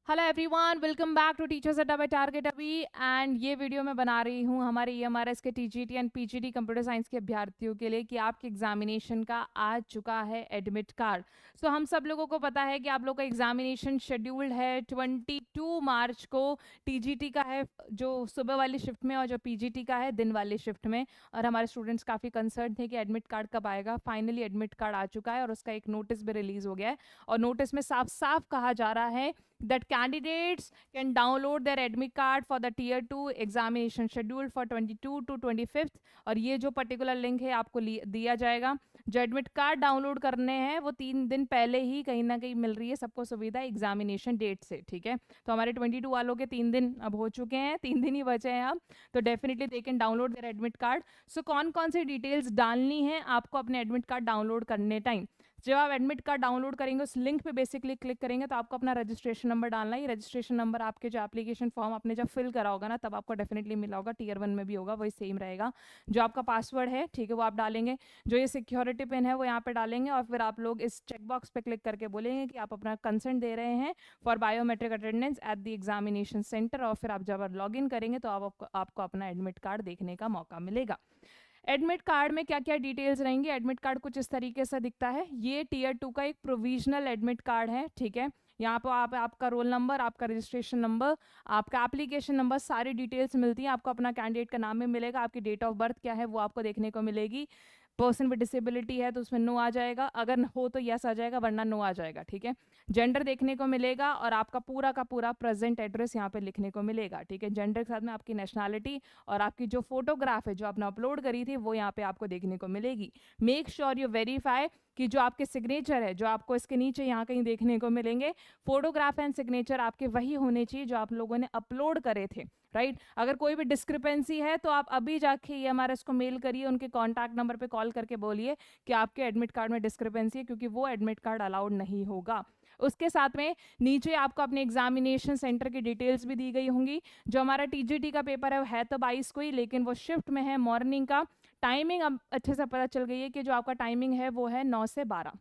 Hello everyone, welcome back to teachers Adda by Target अभी। And ये video मैं बना रही हूँ हमारे ईएमआरएस के TGT and PGT computer science के अभ्यर्थियों के लिए कि आपके एग्जामिनेशन का आ चुका है एडमिट कार्ड। सो हम सब लोगों को पता है कि आप लोग का एग्जामिनेशन शेड्यूल्ड है 22 मार्च को। टीजीटी का है जो सुबह वाली शिफ्ट में और जो पीजीटी का है दिन वाली शिफ्ट में। और हमारे स्टूडेंट्स काफ़ी कंसर्न थे कि एडमिट कार्ड कब आएगा। फाइनली एडमिट कार्ड आ चुका है और उसका एक नोटिस भी रिलीज हो गया है। और नोटिस में साफ साफ कहा जा रहा है that candidates can download their admit card for the tier 2 examination schedule for 22 to 25th। और ये जो पर्टिकुलर लिंक है आपको दिया जाएगा। जो एडमिट कार्ड डाउनलोड करने हैं वो 3 दिन पहले ही कहीं ना कहीं मिल रही है सबको सुविधा एग्जामिनेशन डेट से। ठीक है, तो हमारे 22 वालों के 3 दिन अब हो चुके हैं, 3 दिन ही बचे हैं अब। तो definitely they can download their admit card. So कौन कौन सी डिटेल्स डालनी है आपको अपने एडमिट कार्ड डाउनलोड करने टाइम। जब आप एडमिट कार्ड डाउनलोड करेंगे उस लिंक पे बेसिकली क्लिक करेंगे तो आपको अपना रजिस्ट्रेशन नंबर डालना है। रजिस्ट्रेशन नंबर आपके जो एप्लीकेशन फॉर्म आपने जब फिल करा होगा ना तब आपको डेफिनेटली मिला होगा, टीयर 1 में भी होगा, वही सेम रहेगा। जो आपका पासवर्ड है ठीक है वो आप डालेंगे। जो ये सिक्योरिटी पिन है वो यहाँ पे डालेंगे और फिर आप लोग इस चेक बॉक्स पे क्लिक करके बोलेंगे कि आप अपना कंसेंट दे रहे हैं for biometric attendance at the examination centre. और फिर आप जब लॉग इन करेंगे तो आपको अपना एडमिट कार्ड देखने का मौका मिलेगा। एडमिट कार्ड में क्या क्या डिटेल्स रहेंगी। एडमिट कार्ड कुछ इस तरीके से दिखता है। ये टीयर 2 का एक प्रोविजनल एडमिट कार्ड है। ठीक है, यहाँ पर आपका रोल नंबर, आपका रजिस्ट्रेशन नंबर, आपका एप्लीकेशन नंबर, सारी डिटेल्स मिलती हैं आपको। अपना कैंडिडेट का नाम भी मिलेगा, आपकी डेट ऑफ बर्थ क्या है वो आपको देखने को मिलेगी। पर्सन विद डिसेबिलिटी है तो उसमें नो आ जाएगा, अगर हो तो यस आ जाएगा वरना नो आ जाएगा। ठीक है, जेंडर देखने को मिलेगा और आपका पूरा का पूरा प्रेजेंट एड्रेस यहाँ पे लिखने को मिलेगा। ठीक है, जेंडर के साथ में आपकी नेशनैलिटी और आपकी जो फोटोग्राफ है जो आपने अपलोड करी थी वो यहाँ पे आपको देखने को मिलेगी। मेक श्योर यू वेरीफाई कि जो आपके सिग्नेचर है जो आपको इसके नीचे यहाँ कहीं देखने को मिलेंगे, फोटोग्राफ एंड सिग्नेचर आपके वही होने चाहिए जो आप लोगों ने अपलोड करे थे। राइट, अगर कोई भी डिस्क्रिपेंसी है तो आप अभी जाके ईएमआरएस को मेल करिए, उनके कॉन्टैक्ट नंबर पे कॉल करके बोलिए कि आपके एडमिट कार्ड में डिस्क्रिपेंसी है, क्योंकि वो एडमिट कार्ड अलाउड नहीं होगा। उसके साथ में नीचे आपको अपने एग्जामिनेशन सेंटर की डिटेल्स भी दी गई होंगी। जो हमारा टीजीटी का पेपर है तो 22 को ही, लेकिन वो शिफ्ट में है मॉर्निंग का। टाइमिंग अब अच्छे से पता चल गई है कि जो आपका टाइमिंग है वो है 9 से 12,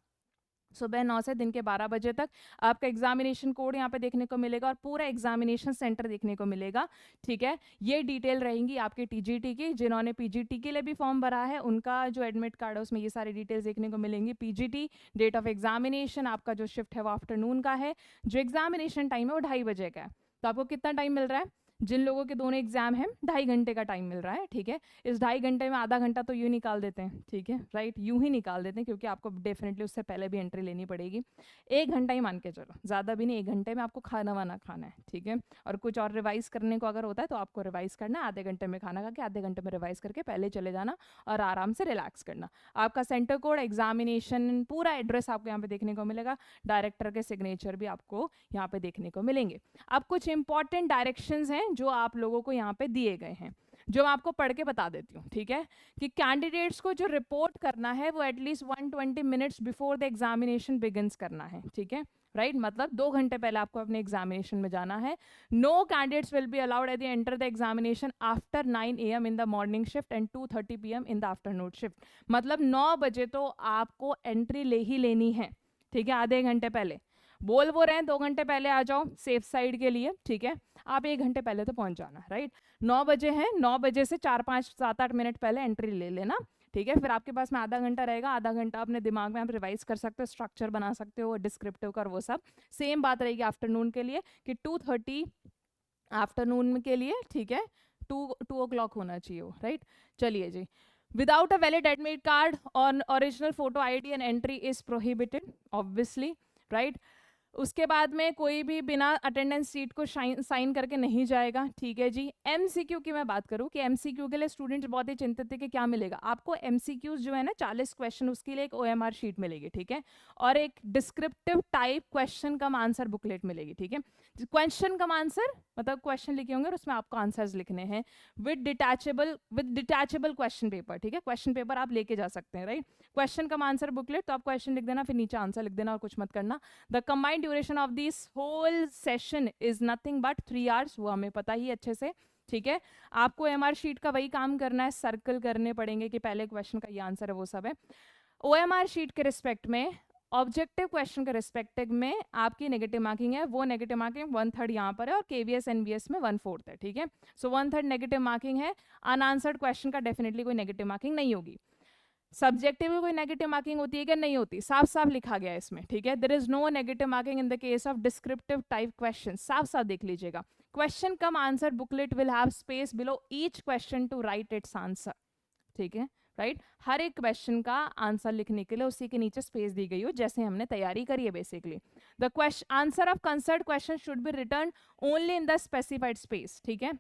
सुबह 9 से दिन के 12 बजे तक। आपका एग्जामिनेशन कोड यहाँ पे देखने को मिलेगा और पूरा एग्जामिनेशन सेंटर देखने को मिलेगा। ठीक है, ये डिटेल रहेंगी आपके टीजीटी की। जिन्होंने पीजीटी के लिए भी फॉर्म भरा है उनका जो एडमिट कार्ड है उसमें ये सारी डिटेल्स देखने को मिलेंगी। पीजीटी, डेट ऑफ एग्जामिनेशन, आपका जो शिफ्ट है वो आफ्टरनून का है, जो एग्जामिनेशन टाइम है वो 2:30 बजे का है। तो आपको कितना टाइम मिल रहा है, जिन लोगों के दोनों एग्जाम है 2.5 घंटे का टाइम मिल रहा है। ठीक है, इस 2.5 घंटे में आधा घंटा तो यूँ निकाल देते हैं। ठीक है, राइट, यूं ही निकाल देते हैं क्योंकि आपको डेफिनेटली उससे पहले भी एंट्री लेनी पड़ेगी। 1 घंटा ही मान के चलो, ज़्यादा भी नहीं, 1 घंटे में आपको खाना वाना खाना है। ठीक है, और कुछ और रिवाइज करने को अगर होता है तो आपको रिवाइज करना है। आधे घंटे में खाना खा के आधे घंटे में रिवाइज करके पहले चले जाना और आराम से रिलैक्स करना। आपका सेंटर कोड, एग्जामिनेशन, पूरा एड्रेस आपको यहाँ पे देखने को मिलेगा। डायरेक्टर के सिग्नेचर भी आपको यहाँ पे देखने को मिलेंगे। अब कुछ इंपॉर्टेंट डायरेक्शंस हैं जो आप लोगों को यहाँ पे दिए गए हैं, जो मैं आपको पढ़ के बता देती हूँ। ठीक है, कि कैंडिडेट्स को जो रिपोर्ट करना है वो at least 120 minutes before the examination begins करना है। ठीक है, राइट, मतलब 2 घंटे पहले आपको अपने एग्जामिनेशन में जाना है। No candidates will be allowed at the enter the examination after 9 AM in the morning shift and 2:30 PM in the afternoon shift. मतलब 9 बजे तो आपको एंट्री ले ही लेनी है। ठीक है, आधे घंटे पहले बोल वो रहे हैं 2 घंटे पहले आ जाओ सेफ साइड के लिए। ठीक है, आप 1 घंटे पहले तो पहुंच जाना। राइट, 9 बजे है, 9 बजे से 4 5 7 8 मिनट पहले एंट्री ले लेना। ठीक है, फिर आपके पास में आधा घंटा रहेगा। आधा घंटा अपने दिमाग में आप रिवाइज कर सकते हो, स्ट्रक्चर बना सकते हो, डिस्क्रिप्टिव कर वो सब। सेम बात रहेगी आफ्टरनून के लिए कि 2:30 आफ्टरनून के लिए। ठीक है, 2 o'clock होना चाहिए वो। राइट, चलिए जी। Without a valid admit card on original photo ID and entry is prohibited obviously. Right, उसके बाद में कोई भी बिना अटेंडेंस सीट को साइन करके नहीं जाएगा। ठीक है जी। एमसीक्यू की मैं बात करूं कि एमसीक्यू के लिए स्टूडेंट्स बहुत ही चिंतित थे कि क्या मिलेगा आपको। एमसीक्यूज जो है ना 40 क्वेश्चन, उसके लिए एक ओएमआर शीट मिलेगी। ठीक है, और एक descriptive type question cum answer booklet मिलेगी। ठीक है, क्वेश्चन कम आंसर मतलब क्वेश्चन लिखे होंगे और उसमें आपको आंसर्स लिखने हैं विद डिटैचेबल क्वेश्चन पेपर। ठीक है, क्वेश्चन पेपर आप लेके जा सकते हैं। Right, question cum answer booklet, तो आप क्वेश्चन लिख देना फिर नीचे आंसर लिख देना और कुछ मत करना। The combined duration of this whole session is nothing but 3 hours, वो हमें पता ही अच्छे से। ठीक है, आपको एमआर शीट का वही काम करना है, सर्कल करने पड़ेंगे कि पहले क्वेश्चन का ये आंसर है वो सब है। ओएमआर शीट के रिस्पेक्ट में ऑब्जेक्टिव क्वेश्चन के रिस्पेक्टिव में आपकी नेगेटिव मार्किंग है, वो नेगेटिव मार्किंग 1/3 यहाँ पर है और केवीएस एनवीएस में 1/4 है, ठीक है। सो 1/3 नेगेटिव मार्किंग है। अनआंसर्ड क्वेश्चन का डेफिनेटली कोई नेगेटिव मार्किंग नहीं होगी। सब्जेक्टिव में कोई नेगेटिव मार्किंग होती है क्या? नहीं होती, साफ साफ लिखा गया है इसमें, ठीक है। There is no negative marking in the case of descriptive type question. साफ साफ देख लीजिएगा, question cum answer booklet will have space below each question to write its answer, ठीक है, राइट। हर एक क्वेश्चन का आंसर लिखने के लिए उसी के नीचे स्पेस दी गई हो, जैसे हमने तैयारी करी है basically. The question answer of concern question should be return only in the specified space, ठीक है।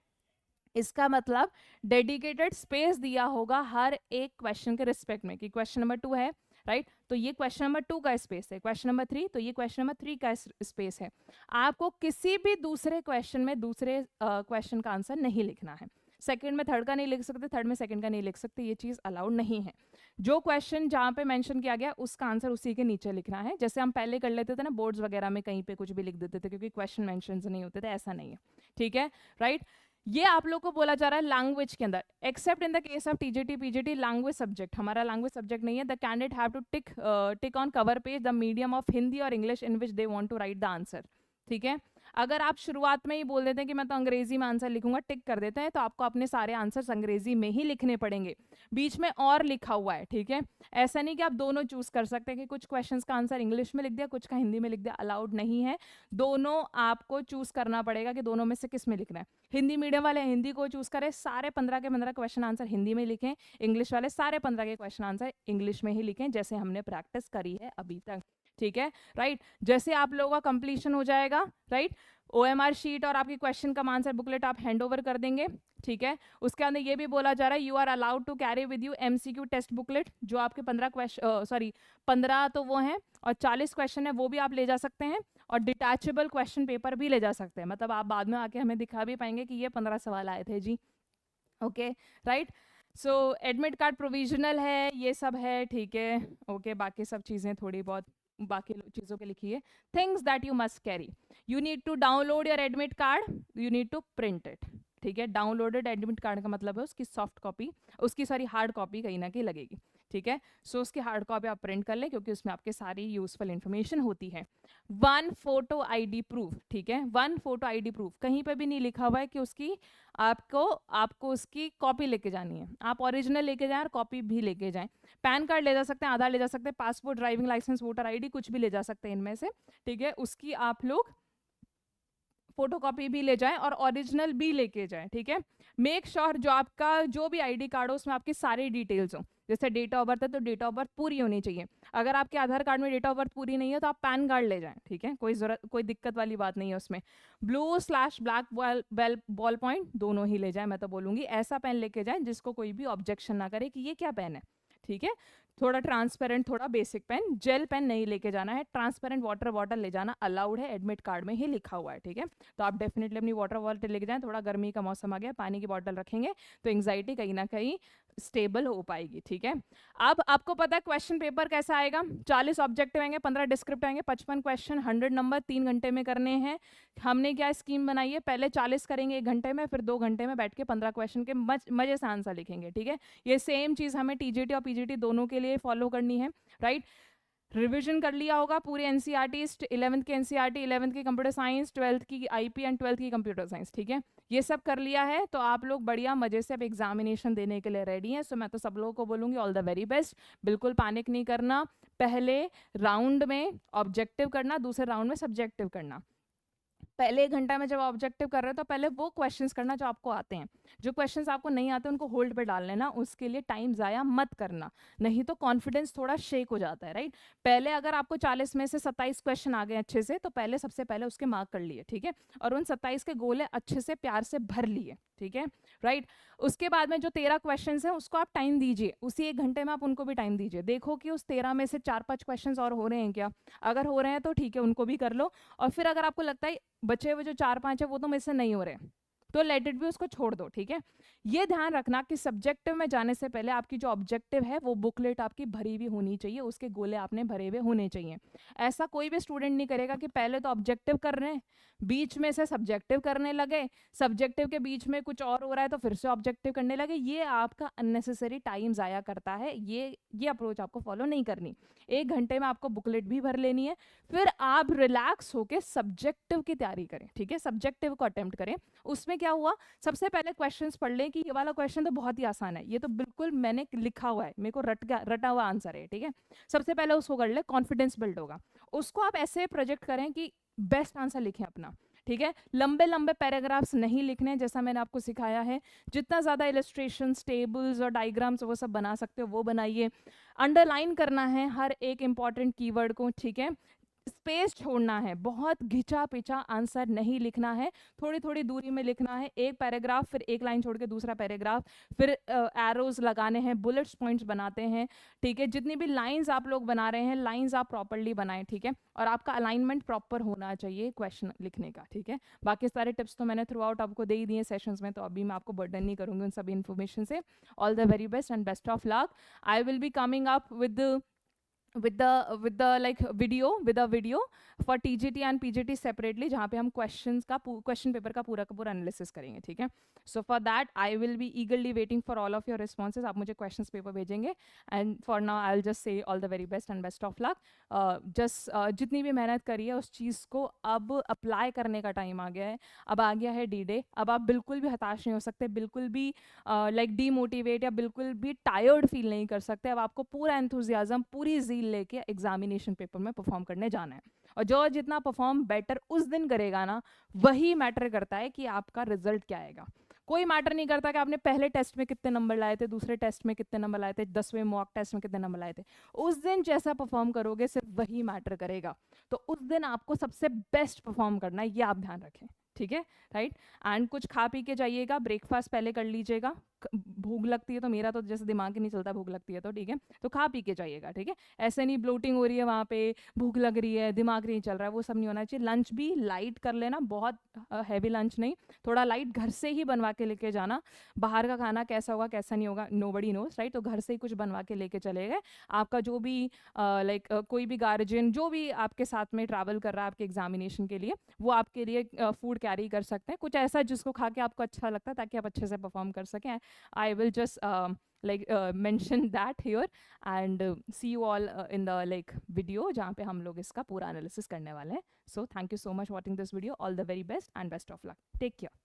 इसका मतलब डेडिकेटेड स्पेस दिया होगा हर एक क्वेश्चन के रिस्पेक्ट में, कि क्वेश्चन नंबर 2 है, राइट, तो ये क्वेश्चन नंबर 2 का स्पेस है, क्वेश्चन नंबर 3 तो ये क्वेश्चन नंबर 3 का स्पेस है। आपको किसी भी दूसरे क्वेश्चन में दूसरे क्वेश्चन का आंसर नहीं लिखना है। सेकंड में थर्ड का नहीं लिख सकते, थर्ड में सेकंड का नहीं लिख सकते, ये चीज अलाउड नहीं है। जो क्वेश्चन जहाँ पे मेंशन किया गया उसका आंसर उसी के नीचे लिखना है, जैसे हम पहले कर लेते थे ना बोर्ड्स वगैरह में, कहीं पे कुछ भी लिख देते थे क्योंकि क्वेश्चन मेंशन नहीं होते थे, ऐसा नहीं है, ठीक है, राइट। ये आप लोग को बोला जा रहा है लैंग्वेज के अंदर, except in the case of TGT PGT language subject, हमारा लैंग्वेज सब्जेक्ट नहीं है। The candidate have to tick on cover page the medium of Hindi और English in which they want to write the answer, ठीक है। अगर आप शुरुआत में ही बोल देते हैं कि मैं तो अंग्रेजी में आंसर लिखूंगा, टिक कर देते हैं, तो आपको अपने सारे आंसर्स अंग्रेजी में ही लिखने पड़ेंगे। बीच में और लिखा हुआ है, ठीक है। ऐसा नहीं कि आप दोनों चूज कर सकते हैं कि कुछ क्वेश्चंस का आंसर इंग्लिश में लिख दिया, कुछ का हिंदी में लिख दिया, अलाउड नहीं है। दोनों आपको चूज करना पड़ेगा कि दोनों में से किस में लिखना है। हिंदी मीडियम वाले हिंदी को चूज करें, सारे 15 के 15 क्वेश्चन आंसर हिंदी में लिखें। इंग्लिश वाले सारे 15 के क्वेश्चन आंसर इंग्लिश में ही लिखें, जैसे हमने प्रैक्टिस करी है अभी तक, ठीक है, राइट। जैसे आप लोगों का कंप्लीशन हो जाएगा, राइट, ओएमआर शीट और आपकी क्वेश्चन का आंसर बुकलेट आप हैंड ओवर कर देंगे, ठीक है। उसके अंदर ये भी बोला जा रहा है you are allowed to carry with you MCQ test booklet, जो आपके 15 क्वेश्चन 15 तो वो हैं और 40 क्वेश्चन है वो भी आप ले जा सकते हैं, और डिटैचेबल क्वेश्चन पेपर भी ले जा सकते हैं, मतलब आप बाद में आके हमें दिखा भी पाएंगे कि ये 15 सवाल आए थे जी, ओके, राइट। सो एडमिट कार्ड प्रोविजनल है, ये सब है, ठीक है, ओके। बाकी सब चीज़ें थोड़ी बहुत बाकी चीज़ों के लिखी है। Things that you must carry, you need to download your admit card, you need to print it, ठीक है। डाउनलोडेड एडमिट कार्ड का मतलब है उसकी सॉफ्ट कॉपी, उसकी सारी हार्ड कॉपी कहीं ना कहीं लगेगी, ठीक है। सो उसकी हार्ड कॉपी आप प्रिंट कर लें क्योंकि उसमें आपके सारी यूजफुल इंफॉर्मेशन होती है। 1 फोटो आईडी प्रूफ, ठीक है, 1 फोटो आईडी प्रूफ, कहीं पे भी नहीं लिखा हुआ है कि उसकी आपको उसकी कॉपी लेके जानी है। आप ओरिजिनल लेके जाएं और कॉपी भी लेके जाएं। पैन कार्ड ले जा सकते हैं, आधार ले जा सकते हैं, passport, driving licence, voter ID, कुछ भी ले जा सकते हैं इनमें से, ठीक है। उसकी आप लोग फोटोकॉपी भी ले जाएं और ओरिजिनल भी लेके जाएं, ठीक है। मेक श्योर जो आपका जो भी आईडी कार्ड हो उसमें आपकी सारी डिटेल्स हो, जैसे डेट ऑफ बर्थ है तो डेट ऑफ बर्थ पूरी होनी चाहिए। अगर आपके आधार कार्ड में डेट ऑफ बर्थ पूरी नहीं है तो आप पैन कार्ड ले जाएं, ठीक है, कोई दिक्कत वाली बात नहीं है उसमें। ब्लू/ब्लैक बॉल पॉइंट दोनों ही ले जाएं, मैं तो बोलूंगी ऐसा पेन लेके जाएं जिसको कोई भी ऑब्जेक्शन ना करे कि ये क्या पेन है, ठीक है। थोड़ा ट्रांसपेरेंट, थोड़ा बेसिक पेन, जेल पेन नहीं लेके जाना है। ट्रांसपेरेंट वाटर बॉटल ले जाना अलाउड है, एडमिट कार्ड में ही लिखा हुआ है, ठीक है। तो आप डेफिनेटली अपनी वाटर बॉटल लेके जाएं। थोड़ा गर्मी का मौसम आ गया, पानी की बॉटल रखेंगे तो एंग्जाइटी कहीं ना कहीं स्टेबल हो पाएगी, ठीक है। अब आपको पता है क्वेश्चन पेपर कैसा आएगा, 40 ऑब्जेक्टिव आएंगे, 15 डिस्क्रिप्टिव आएंगे, 55 क्वेश्चन, 100 नंबर, 3 घंटे में करने हैं। हमने क्या स्कीम बनाई है, पहले 40 करेंगे 1 घंटे में, फिर 2 घंटे में बैठ के 15 क्वेश्चन के मजे से आंसर लिखेंगे, ठीक है। ये सेम चीज हमें टीजीटी और पीजीटी दोनों के लिए फॉलो करनी है, राइट। रिवीजन कर लिया होगा पूरे एनसीईआरटी, 11th के एनसीईआरटी, 11th की कंप्यूटर साइंस, 12th की आईपी एंड 12th की कंप्यूटर साइंस, ठीक है। ये सब कर लिया है तो आप लोग बढ़िया मजे से अब एग्जामिनेशन देने के लिए रेडी हैं। सो मैं तो सब लोगों को बोलूंगी ऑल द वेरी बेस्ट, बिल्कुल पैनिक नहीं करना। पहले राउंड में ऑब्जेक्टिव करना, दूसरे राउंड में सब्जेक्टिव करना। पहले 1 घंटा में जब ऑब्जेक्टिव कर रहे हो तो पहले वो क्वेश्चंस करना जो आपको आते हैं, जो क्वेश्चंस आपको नहीं आते उनको होल्ड पे डाल लेना, उसके लिए टाइम ज़ाया मत करना, नहीं तो कॉन्फिडेंस थोड़ा शेक हो जाता है, राइट। पहले अगर आपको 40 में से 27 क्वेश्चन आ गए अच्छे से तो पहले सबसे पहले उसके मार्क कर लिए, ठीक है, और उन 27 के गोले अच्छे से प्यार से भर लिए, ठीक है, राइट। उसके बाद में जो 13 क्वेश्चन है उसको आप टाइम दीजिए, उसी 1 घंटे में आप उनको भी टाइम दीजिए, देखो कि उस 13 में से 4-5 क्वेश्चन और हो रहे हैं क्या, अगर हो रहे हैं तो ठीक है उनको भी कर लो, और फिर अगर आपको लगता है बचे हुए जो 4-5 है वो तो मुझसे नहीं हो रहे, तो लेट इट बी, उसको छोड़ दो, ठीक है। ये ध्यान रखना कि सब्जेक्टिव में जाने से पहले आपकी जो ऑब्जेक्टिव है वो बुकलेट आपकी भरी हुई होनी चाहिए, उसके गोले आपने भरे हुए होने चाहिए। ऐसा कोई भी स्टूडेंट नहीं करेगा कि पहले तो ऑब्जेक्टिव कर रहे हैं, बीच में से सब्जेक्टिव करने लगे, सब्जेक्टिव के बीच में कुछ और हो रहा है तो फिर से ऑब्जेक्टिव करने लगे। ये आपका अननेसेसरी टाइम ज़ाया करता है। ये अप्रोच आपको फॉलो नहीं करनी। 1 घंटे में आपको बुकलेट भी भर लेनी है, फिर आप रिलैक्स होके सब्जेक्टिव की तैयारी करें, ठीक है। सब्जेक्टिव को अटेम्प्ट करें। उसमें क्या हुआ, सबसे पहले क्वेश्चंस पढ़ लें कि ये वाला क्वेश्चन तो बहुत ही आसान है, ये तो बिल्कुल मैंने लिखा हुआ है, मेरे को रटा हुआ आंसर है, ठीक है। सबसे पहले उसको कर ले, कॉन्फिडेंस बिल्ड होगा। उसको आप ऐसे प्रोजेक्ट करें कि बेस्ट आंसर लिखें अपना, ठीक है। लंबे लंबे पैराग्राफ्स नहीं लिखने, जैसा मैंने आपको सिखाया है। जितना ज़्यादा इलस्ट्रेशंस, टेबल्स और डायग्राम्स वो सब बना सकते हो वो बनाइए। अंडरलाइन करना है हर एक इंपॉर्टेंट कीवर्ड को, ठीक है। स्पेस छोड़ना है, बहुत घिचा पिचा आंसर नहीं लिखना है, थोड़ी थोड़ी दूरी में लिखना है। एक पैराग्राफ, फिर एक लाइन छोड़ के दूसरा पैराग्राफ, फिर एरोज लगाने हैं, बुलेट्स पॉइंट्स बनाते हैं, ठीक है। जितनी भी लाइंस आप लोग बना रहे हैं, लाइंस आप प्रॉपर्ली बनाएं, ठीक है। और आपका अलाइनमेंट प्रॉपर होना चाहिए क्वेश्चन लिखने का, ठीक है। बाकी सारे टिप्स तो मैंने थ्रू आउट आपको दे ही दिए सेशंस में, तो अभी मैं आपको बर्डन नहीं करूँगी उन सभी इन्फॉर्मेशन से। All the very best and best of luck. I will be coming up with the like video for TGT and PGT separately, जहाँ पे हम क्वेश्चन पेपर का पूरा एनालिसिस करेंगे, ठीक है। So for that I will be ईगरली waiting for all of your responses. आप मुझे क्वेश्चंस पेपर भेजेंगे, and for now I will just say all the very best and best of luck. Just जितनी भी मेहनत करी है उस चीज़ को अब अप्लाई करने का टाइम आ गया है। अब आ गया है D-Day। अब आप बिल्कुल भी हताश नहीं हो सकते, बिल्कुल भी लाइक डीमोटिवेट या बिल्कुल भी टायर्ड फील नहीं कर सकते। अब आपको पूरा एंथुजियाज्म, पूरी ज़ील लेके एग्जामिनेशन पेपर में परफॉर्म करने जाना है। और जो जितना परफॉर्म बेटर उस दिन करेगा ना, वही मैटर करता है कि आपका रिजल्ट क्या आएगा। कोई मैटर नहीं करता कि आपने पहले टेस्ट में कितने नंबर लाए थे, दूसरे टेस्ट में कितने नंबर लाए थे, 10वें मॉक टेस्ट में कितने नंबर लाए थे। उस दिन जैसा परफॉर्म करोगे सिर्फ वही मैटर करेगा। तो उस दिन आपको सबसे बेस्ट परफॉर्म करना है, ये आप ध्यान रखें, ठीक है, राइट। एंड कुछ खा पी के जाइएगा, ब्रेकफास्ट पहले कर लीजिएगा। भूख लगती है तो, मेरा तो जैसे दिमाग ही नहीं चलता भूख लगती है तो, ठीक है। तो खा पी के जाइएगा, ठीक है। ऐसे नहीं ब्लोटिंग हो रही है वहाँ पे, भूख लग रही है, दिमाग नहीं चल रहा है, वो सब नहीं होना चाहिए। लंच भी लाइट कर लेना, बहुत हैवी लंच नहीं, थोड़ा लाइट घर से ही बनवा के लेके जाना। बाहर का खाना कैसा होगा कैसा नहीं होगा नोबडी नोस, राइट। तो घर से ही कुछ बनवा के लेके चले गए। आपका जो भी लाइक कोई भी गार्जियन जो भी आपके साथ में ट्रैवल कर रहा है आपके एग्जामिनेशन के लिए, वो आपके लिए फूड कैरी कर सकते हैं, कुछ ऐसा जिसको खा के आपको अच्छा लगता है, ताकि आप अच्छे से परफॉर्म कर सकें। I will just mention that here, and see you all in the like video जहाँ पे हम लोग इसका पूरा एनालिसिस करने वाले हैं। So thank you so much for watching this video. All the very best and best of luck. Take care.